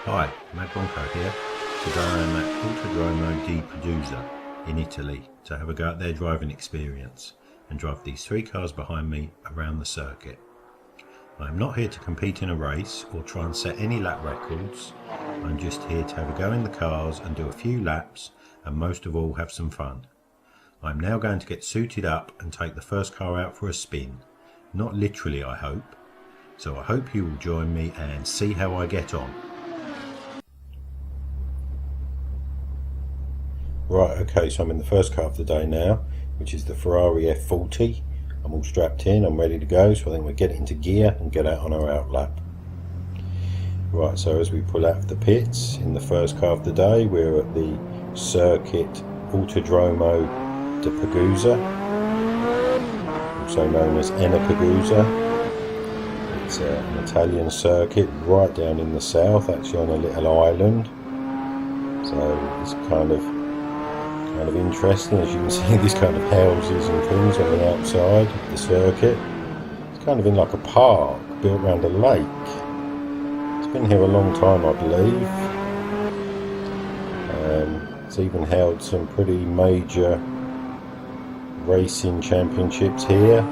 Hi, Madbronco here. Today I'm at Autodromo di Pergusa in Italy to have a go at their driving experience and drive these three cars behind me around the circuit. I'm not here to compete in a race or try and set any lap records. I'm just here to have a go in the cars and do a few laps and most of all have some fun. I'm now going to get suited up and take the first car out for a spin. Not literally, I hope. So I hope you will join me and see how I get on. Right, okay, so I'm in the first car of the day now, which is the Ferrari F40. I'm all strapped in, I'm ready to go, so I think we'll get it into gear and get out on our out lap. Right, so as we pull out of the pits in the first car of the day, we're at the circuit Autodromo di Pergusa, also known as Pergusa. It's an Italian circuit right down in the south, actually on a little island. So it's kind of interesting. As you can see, these kind of houses and things on the outside of the circuit. It's kind of in like a park built around a lake. It's been here a long time, I believe. It's even held some pretty major racing championships here,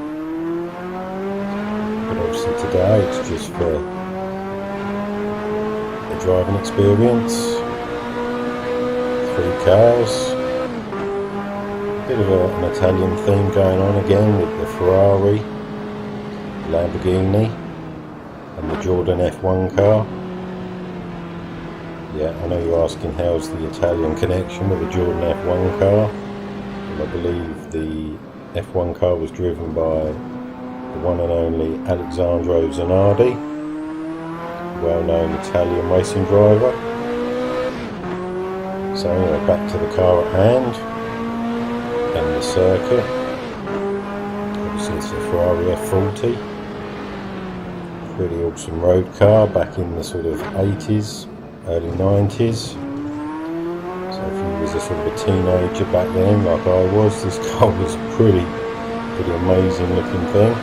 but obviously today it's just for a driving experience. 3 cars. Bit of an Italian theme going on again with the Ferrari, Lamborghini and the Jordan F1 car. Yeah, I know you're asking how's the Italian connection with the Jordan F1 car. And I believe the F1 car was driven by the one and only Alessandro Zanardi, well-known Italian racing driver. So anyway, back to the car at hand. And the circuit, obviously it's a Ferrari F40, pretty awesome road car back in the sort of 80s, early 90s. So if you was a sort of a teenager back then like I was, this car was pretty amazing looking thing.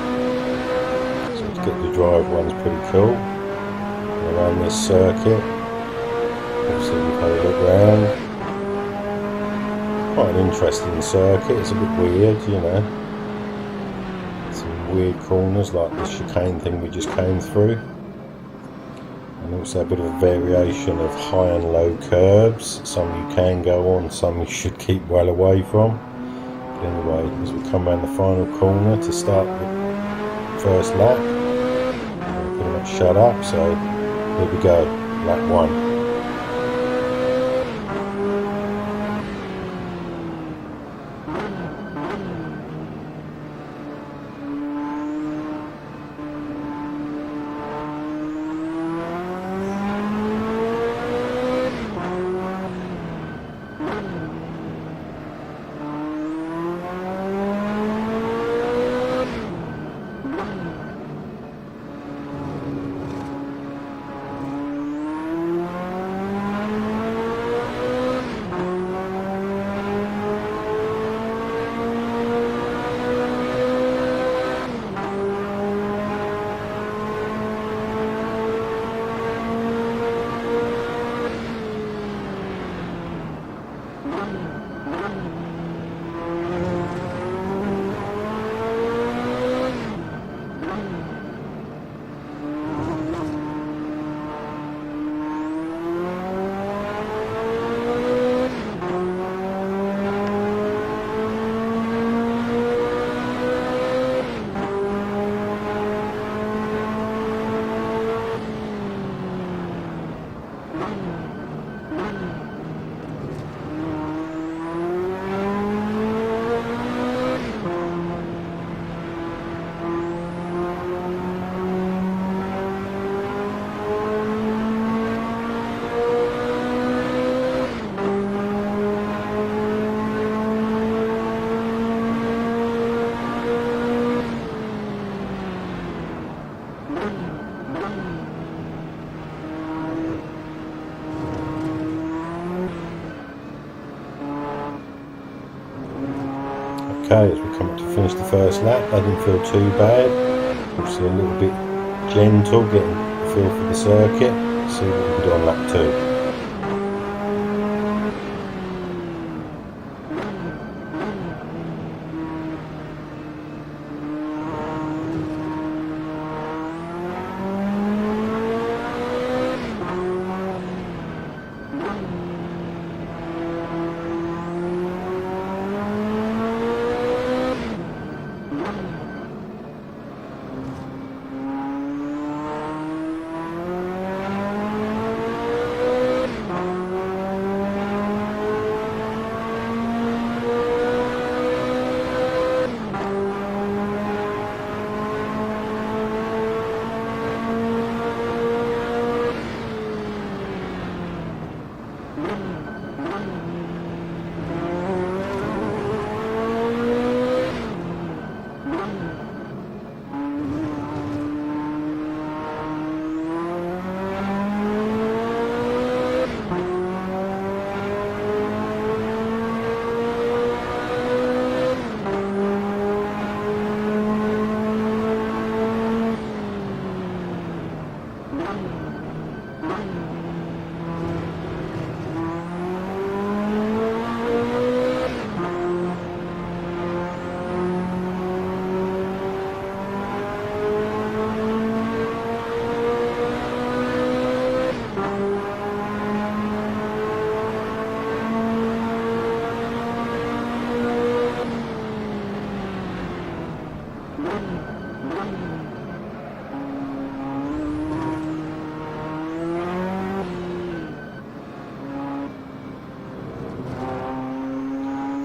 So to get to drive one's pretty cool. And around this circuit, obviously we've had a look around. Quite an interesting circuit. It's a bit weird, you know. Some weird corners like the chicane thing we just came through, and also a bit of a variation of high and low curbs. Some you can go on, some you should keep well away from. But anyway, as we come around the final corner to start the first lap, we're pretty much shut up. So here we go, lap 1. Okay, as we come up to finish the first lap, that didn't feel too bad. Obviously a little bit gentle, getting a feel for the circuit. see what we can do on lap 2.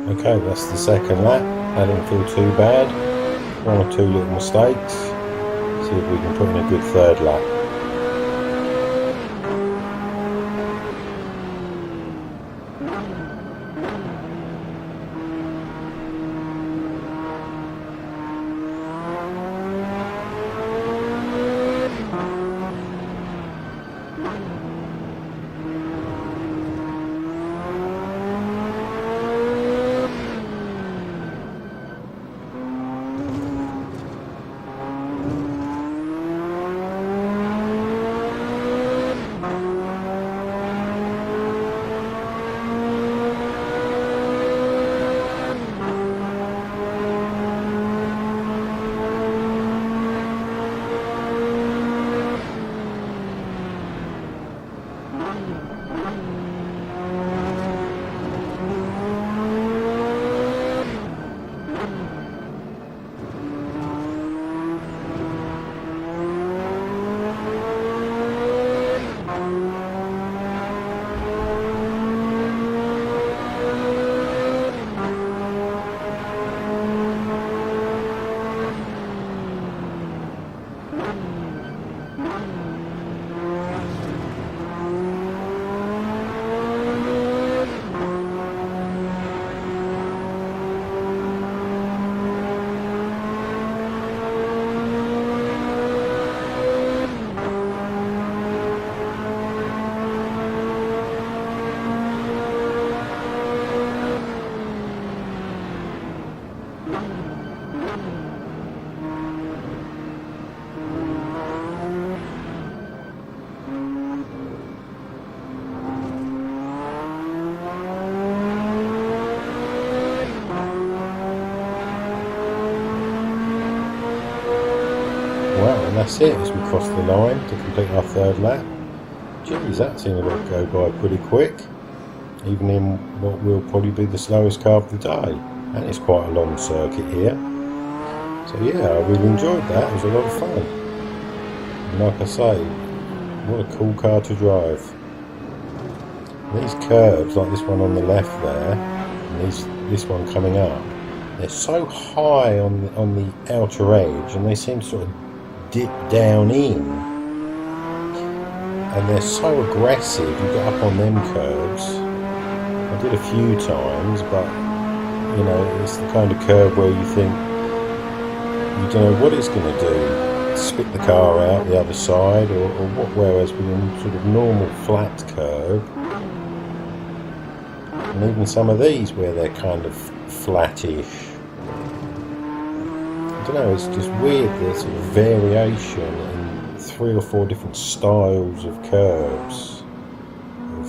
Okay, that's the second lap. That didn't feel too bad. One or two little mistakes. See if we can put in a good third lap. Well, and that's it as we cross the line to complete our third lap. Geez, that seemed to go by pretty quick, even in what will probably be the slowest car of the day. And it's quite a long circuit here. So yeah, I really enjoyed that. It was a lot of fun. And like I say, what a cool car to drive. These curves, like this one on the left there, and this one coming up, they're so high on the outer edge, and they seem to sort of dip down in, and they're so aggressive. You get up on them curves. I did a few times, but you know, it's the kind of curve where you think you don't know what it's going to do, spit the car out the other side, or what. Whereas with a sort of normal flat curve, and even some of these where they're kind of flattish, I don't know, it's just weird, the sort of variation 3 or 4 different styles of curbs, of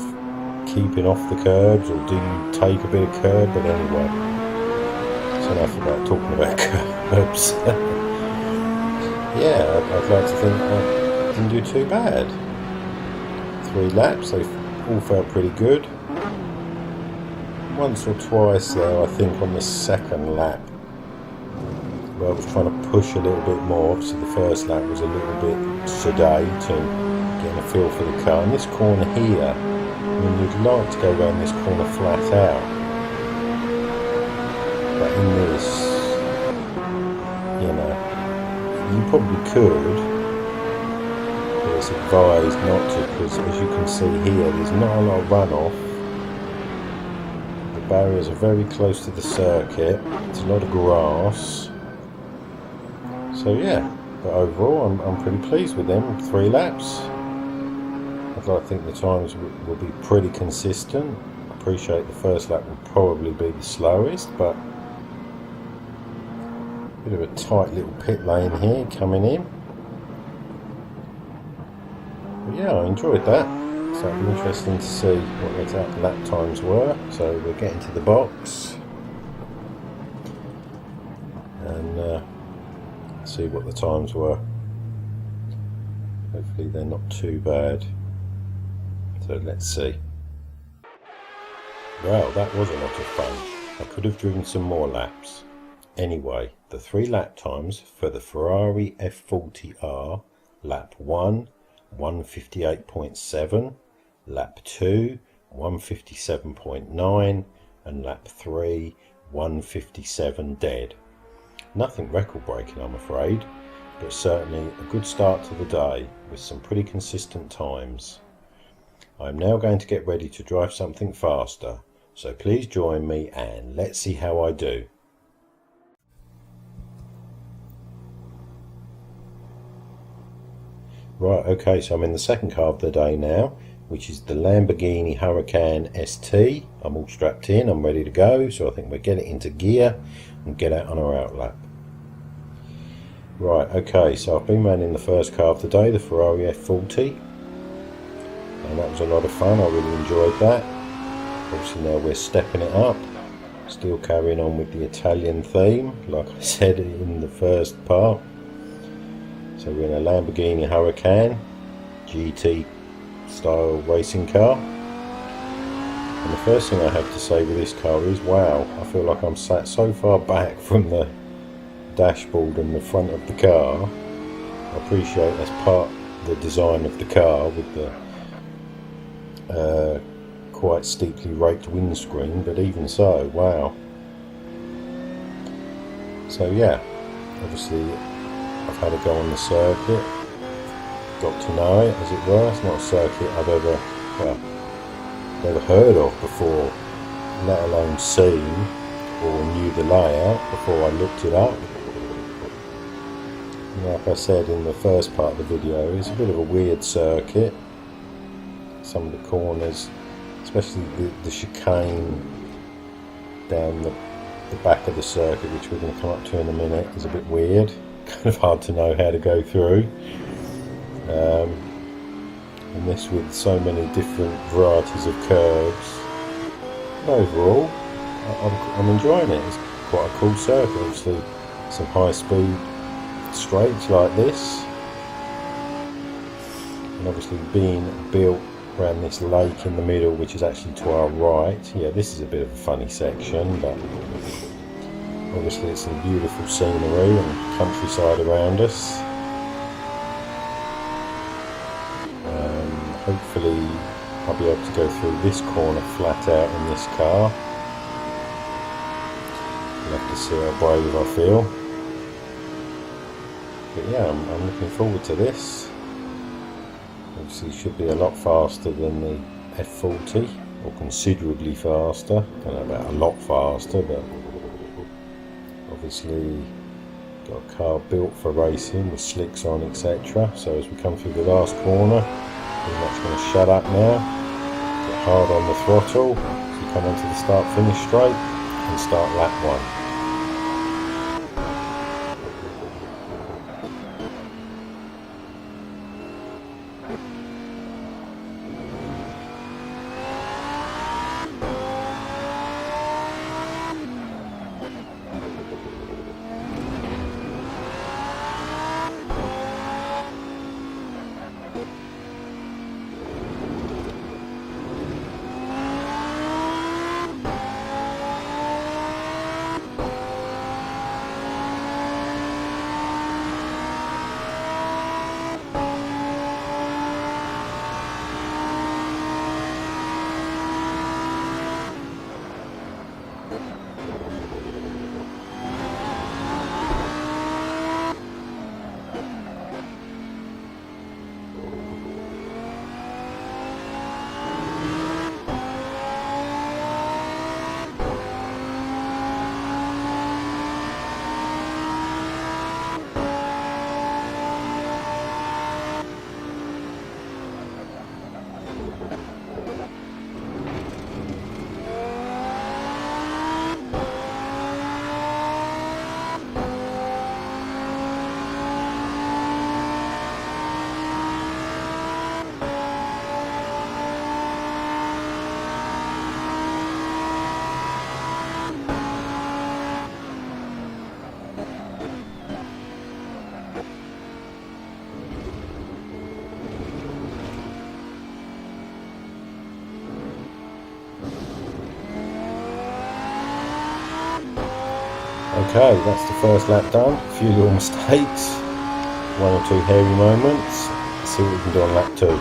keeping off the curbs, or do you take a bit of curb? But anyway, it's enough about talking about curbs. Yeah, I'd like to think I didn't do too bad. 3 laps, they all felt pretty good. Once or twice though, I think on the second lap, where I was trying to push a little bit more. Obviously the first lap was a little bit sedate and getting a feel for the car. And this corner here, I mean, you'd like to go around this corner flat out, but in this, you know, you probably could, but it's advised not to, because as you can see here, there's not a lot of runoff. The barriers are very close to the circuit. It's a lot of grass. So yeah, but overall I'm pretty pleased with them. 3 laps. I think the times will be pretty consistent. I appreciate the first lap will probably be the slowest, but bit of a tight little pit lane here coming in. But yeah, I enjoyed that. So it'll be interesting to see what the exact lap times were. So we're getting to the box and see what the times were. Hopefully they're not too bad. So let's see. Well, that was a lot of fun. I could have driven some more laps. Anyway, the 3 lap times for the Ferrari F40 are: lap 1, 158.7, lap 2, 157.9, and lap 3, 157 dead. Nothing record breaking, I'm afraid, but certainly a good start to the day with some pretty consistent times. I'm now going to get ready to drive something faster, so please join me and let's see how I do. Right, okay, so I'm in the second car of the day now, which is the Lamborghini Huracan ST. I'm all strapped in, I'm ready to go, so I think we'll get it into gear and get out on our outlap. Right, okay, so I've been running the first car of the day, the Ferrari F40, and that was a lot of fun. I really enjoyed that. Obviously now we're stepping it up, still carrying on with the Italian theme, like I said in the first part. So we're in a Lamborghini Huracan GT style racing car, and the first thing I have to say with this car is, wow, I feel like I'm sat so far back from the dashboard and the front of the car. I appreciate that's part of the design of the car with the quite steeply raked windscreen, but even so, wow. So yeah, obviously I've had a go on the circuit, got to know it as it were. It's not a circuit I've never heard of before, let alone seen or knew the layout before I looked it up. And like I said in the first part of the video, it's a bit of a weird circuit. Some of the corners, especially the chicane down the back of the circuit, which we're going to come up to in a minute, is a bit weird. Kind of hard to know how to go through, and this with so many different varieties of curves. But overall, I'm enjoying it. It's quite a cool circuit. Obviously some high speed straights like this, and obviously being built around this lake in the middle, which is actually to our right. Yeah, this is a bit of a funny section, but obviously it's some beautiful scenery and countryside around us. Hopefully I'll be able to go through this corner flat out in this car. We'll have to see how brave I feel. But yeah, I'm looking forward to this. Obviously it should be a lot faster than the F40, or considerably faster. I don't know about a lot faster, but obviously got a car built for racing with slicks on, etc. So as we come through the last corner, pretty much going to shut up now, get hard on the throttle as we come onto the start finish straight and start lap 1. Okay, that's the first lap done. A few little mistakes, one or two hairy moments. Let's see what we can do on lap 2.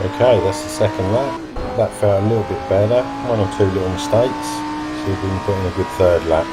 Okay, that's the second lap. That felt a little bit better. One or two little mistakes. See if we can put in a good third lap.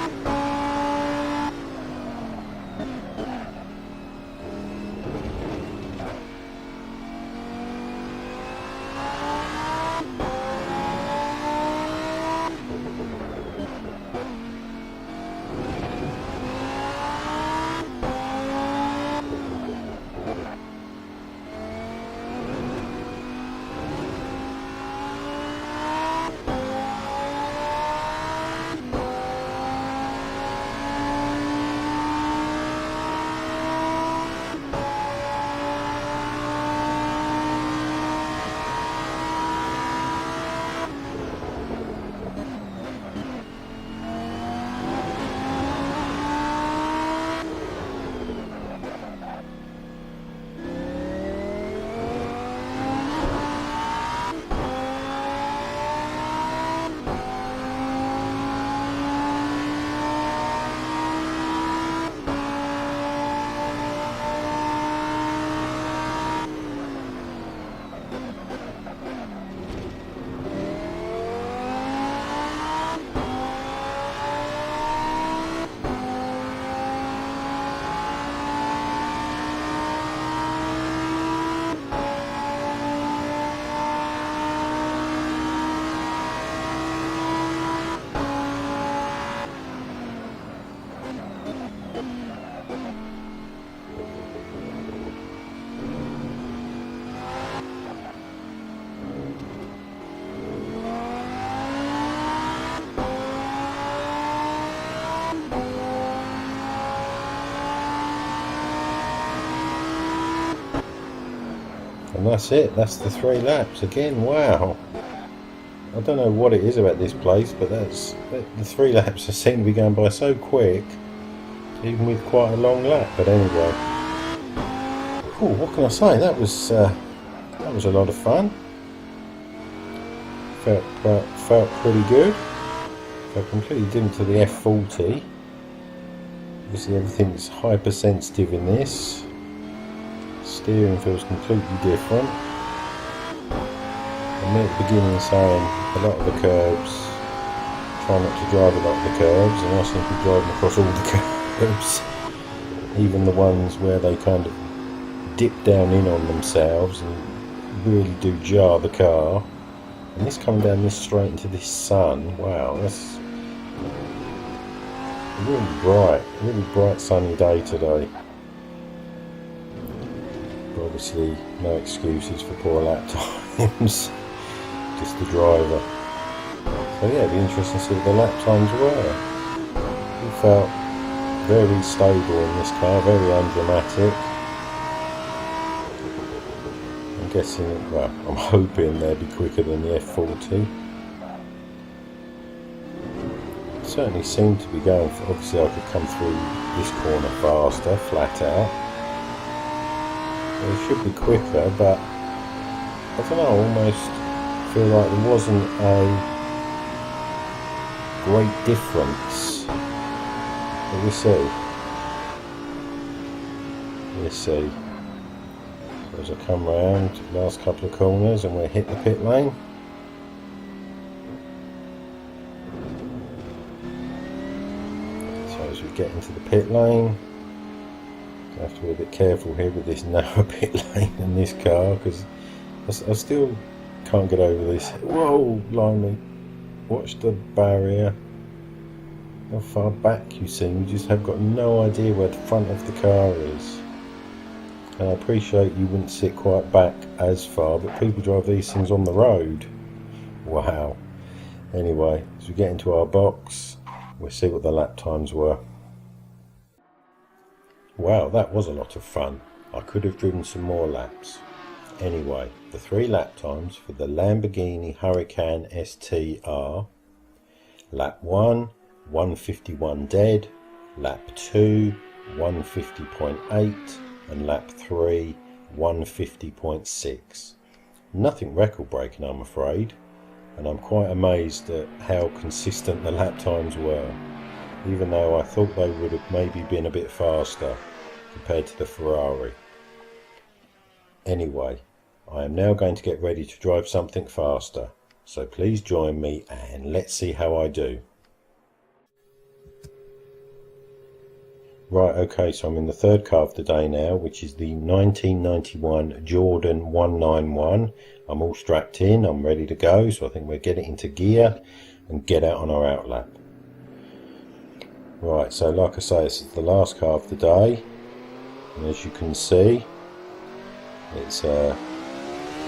And that's it, that's the 3 laps again. Wow, I don't know what it is about this place, but the 3 laps seem to be going by so quick, even with quite a long lap. But anyway, what can I say, that was a lot of fun. Felt pretty good. Felt completely different to the F40. Obviously everything's hypersensitive in this. Steering feels completely different. I mean, at the beginning saying a lot of the curbs, try not to drive a lot of the curbs, and I seem to be driving across all the curbs, even the ones where they kind of dip down in on themselves and really do jar the car. And this coming down this straight into this sun, wow, that's a really bright sunny day today. But obviously no excuses for poor lap times, just the driver. So yeah, it'd be interesting to see what the lap times were. It felt very stable in this car, very undramatic. I'm guessing, well, I'm hoping they'll be quicker than the F40. Certainly seem to be going for, obviously I could come through this corner faster, flat out. It should be quicker, but I don't know, I almost feel like there wasn't a great difference. But we'll see. We'll see. So as I come round the last couple of corners and we'll hit the pit lane. So as we get into the pit lane, I have to be a bit careful here with this narrow pit lane in this car, because I still can't get over this. Whoa, blimey. Watch the barrier. How far back you seem. You just have got no idea where the front of the car is. And I appreciate you wouldn't sit quite back as far, but people drive these things on the road. Wow. Anyway, as we get into our box, we'll see what the lap times were. Wow, that was a lot of fun. I could have driven some more laps. Anyway, the 3 lap times for the Lamborghini Huracan ST are: lap 1, 151 dead, lap 2, 150.8, and lap 3, 150.6. Nothing record breaking, I'm afraid, and I'm quite amazed at how consistent the lap times were, even though I thought they would have maybe been a bit faster compared to the Ferrari. Anyway, I am now going to get ready to drive something faster, so please join me and let's see how I do. Right, okay, so I'm in the third car of the day now, which is the 1991 Jordan 191. I'm all strapped in, I'm ready to go, so I think we'll get it into gear and get out on our outlap. Right, so like I say, this is the last car of the day, and as you can see, it's a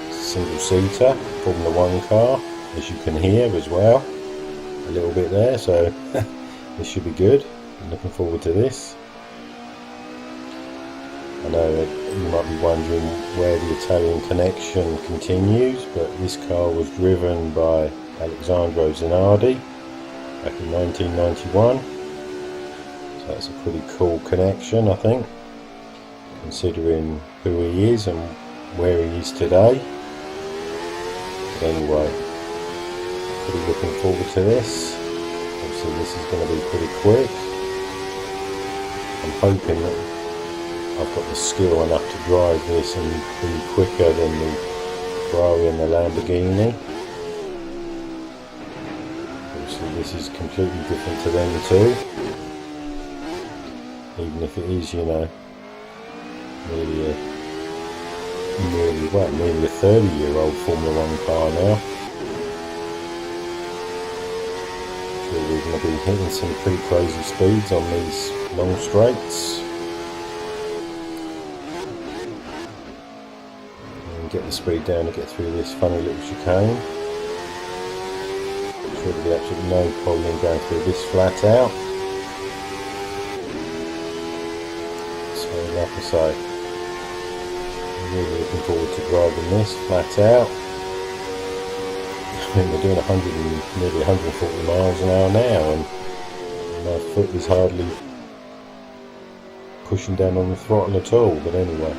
single-seater Formula 1 car, as you can hear as well, a little bit there, so this should be good. I'm looking forward to this. I know that you might be wondering where the Italian connection continues, but this car was driven by Alessandro Zanardi back in 1991, so that's a pretty cool connection, I think, considering who he is and where he is today. But anyway, pretty looking forward to this. Obviously this is going to be pretty quick. I'm hoping that I've got the skill enough to drive this and be quicker than the Ferrari and the Lamborghini. Obviously this is completely different to them too, even if it is, you know, nearly a 30-year-old Formula 1 car now. So we're going to be hitting some pretty crazy speeds on these long straights. Get the speed down to get through this funny little chicane. Sure there'll be absolutely no problem going through this flat out. So like I say, I'm really looking forward to driving this flat out. I mean, we're doing nearly 140 miles an hour now, and my foot is hardly pushing down on the throttle at all. But anyway,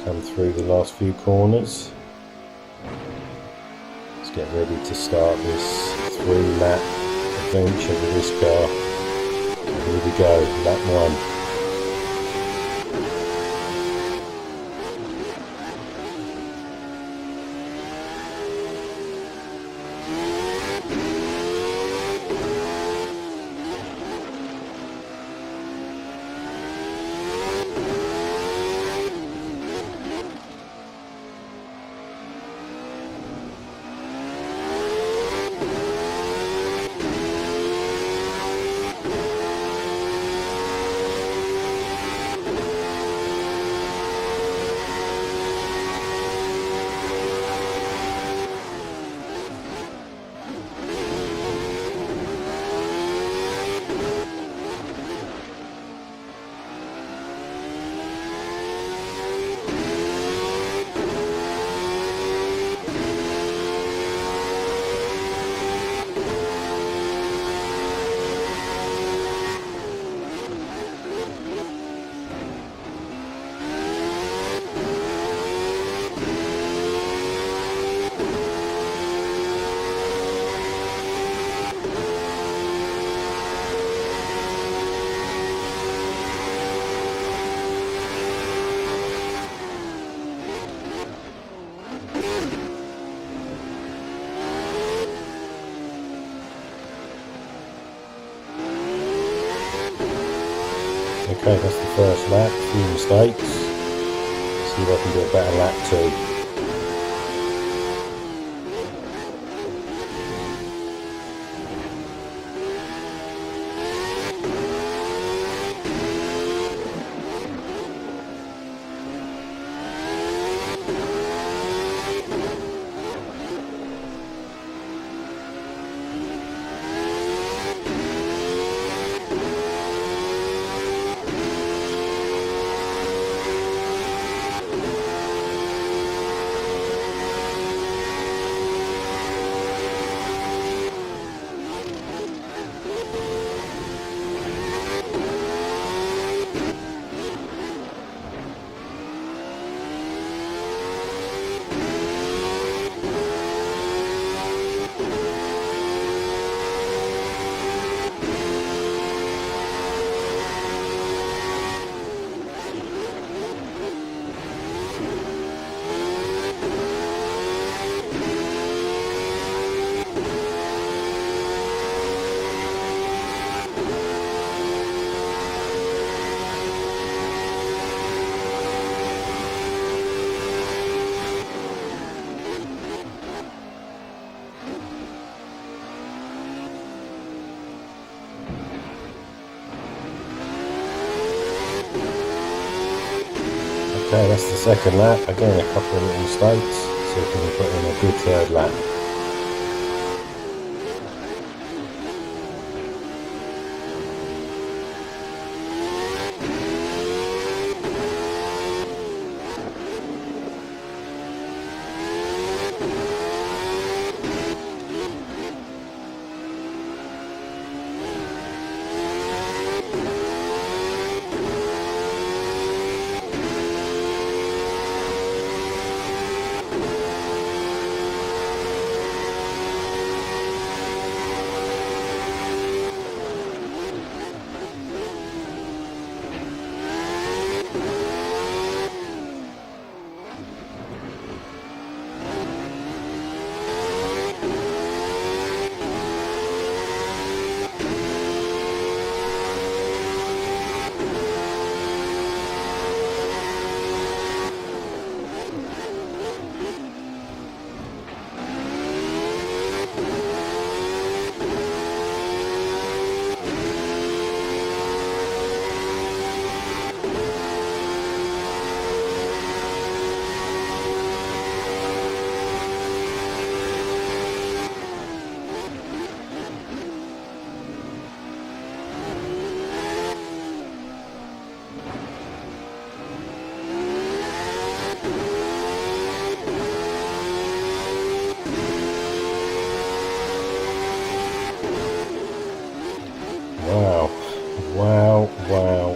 come through the last few corners, let's get ready to start this 3-lap adventure with this car. Here we go, lap 1. Okay, that's the first lap, a few mistakes. See if I can do a better lap 2. Okay, that's the second lap. Again, a couple of little mistakes. See if we can put in a good third lap.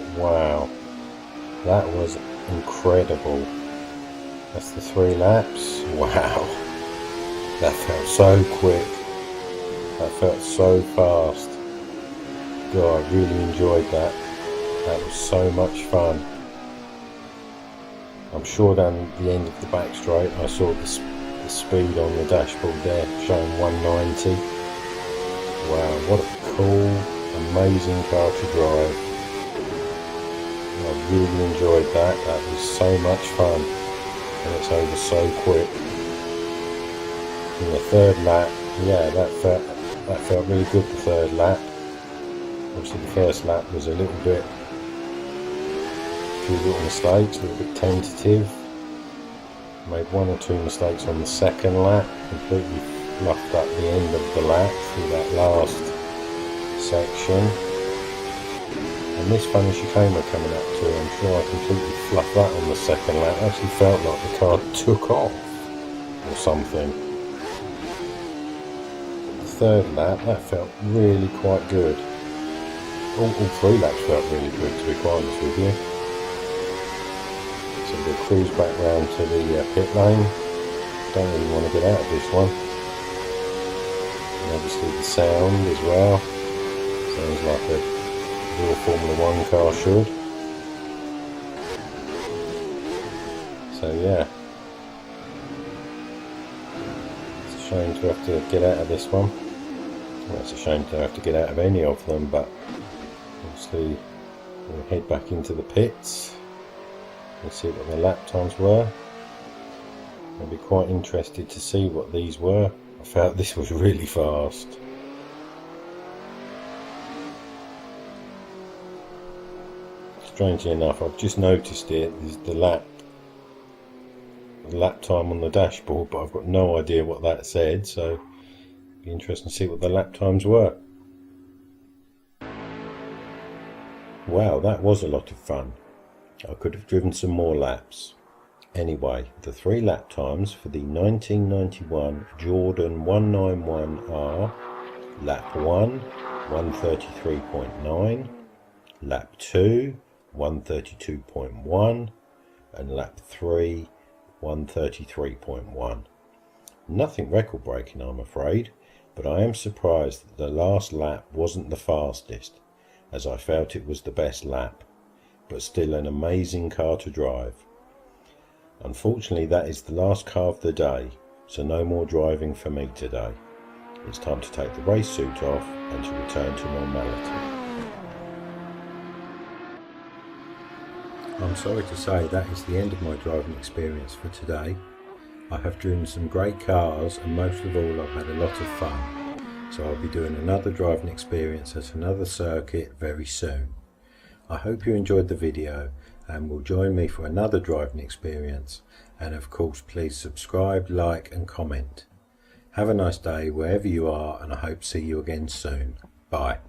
Wow. That was incredible. That's the 3 laps. Wow. That felt so quick. That felt so fast. God, I really enjoyed that. That was so much fun. I'm sure down the end of the back straight I saw the speed on the dashboard there showing 190. Wow, what a cool, amazing car to drive. I really enjoyed that. That was so much fun, and it's over so quick. In the third lap, yeah, that felt really good. The third lap. Obviously, the first lap was a little bit, a few little mistakes, a little bit tentative. Made 1 or 2 mistakes on the second lap. Completely fluffed up the end of the lap through that last section. And this funny chicane we're coming up to, I'm sure I completely fluffed that on the second lap. It actually felt like the car took off or something. The third lap, that felt really quite good. All 3 laps felt really good, to be quite honest with you. So we'll cruise back round to the pit lane. Don't really want to get out of this one. And obviously the sound as well. Sounds like a real Formula 1 car should. So yeah, it's a shame to have to get out of this one. Well, it's a shame to have to get out of any of them, but obviously We'll head back into the pits and see what the lap times were. I'll be quite interested to see what these were. I felt this was really fast. Strangely enough, I've just noticed it. There's the lap time on the dashboard, but I've got no idea what that said, so it'll be interesting to see what the lap times were. Wow, that was a lot of fun. I could have driven some more laps. Anyway, the 3 lap times for the 1991 Jordan 191R: lap 1, 133.9, lap 2, 132.1, and lap 3, 133.1. Nothing record breaking, I'm afraid, but I am surprised that the last lap wasn't the fastest, as I felt it was the best lap, but still an amazing car to drive. Unfortunately, that is the last car of the day, so no more driving for me today. It's time to take the race suit off and to return to normality. I'm sorry to say that is the end of my driving experience for today. I have driven some great cars, and most of all I've had a lot of fun, so I'll be doing another driving experience at another circuit very soon. I hope you enjoyed the video and will join me for another driving experience, and of course please subscribe, like and comment. Have a nice day wherever you are, and I hope to see you again soon. Bye.